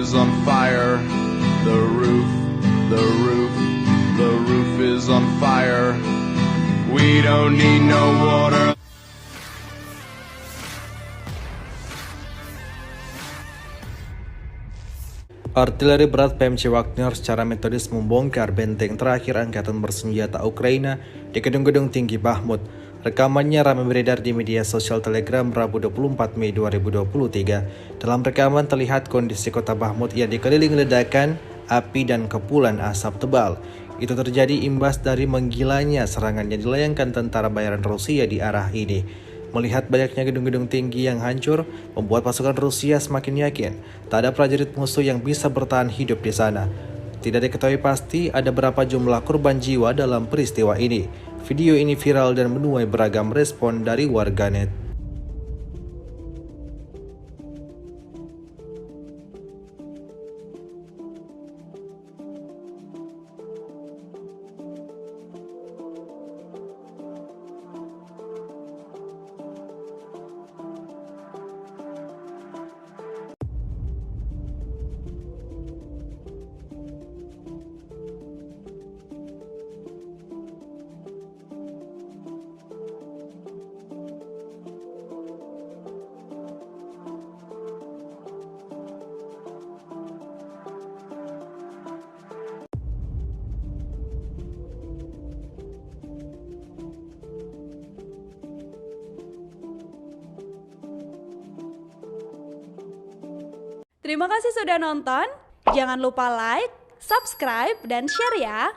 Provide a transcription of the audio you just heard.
is on fire. The roof is on fire. We don't need no water. Artileri berat PMC Wagner secara metodis membongkar benteng terakhir angkatan bersenjata Ukraina di gedung-gedung tinggi Bakhmut. Rekamannya ramai beredar di media sosial Telegram Rabu 24 Mei 2023. Dalam rekaman terlihat kondisi kota Bakhmut yang dikelilingi ledakan, api dan kepulan asap tebal. Itu terjadi imbas dari menggilanya serangan yang dilayangkan tentara bayaran Rusia di arah ini. Melihat banyaknya gedung-gedung tinggi yang hancur, membuat pasukan Rusia semakin yakin tak ada prajurit musuh yang bisa bertahan hidup di sana. Tidak diketahui pasti ada berapa jumlah korban jiwa dalam peristiwa ini. Video ini viral dan menuai beragam respon dari warganet. Terima kasih sudah nonton. Jangan lupa like, subscribe, dan share ya.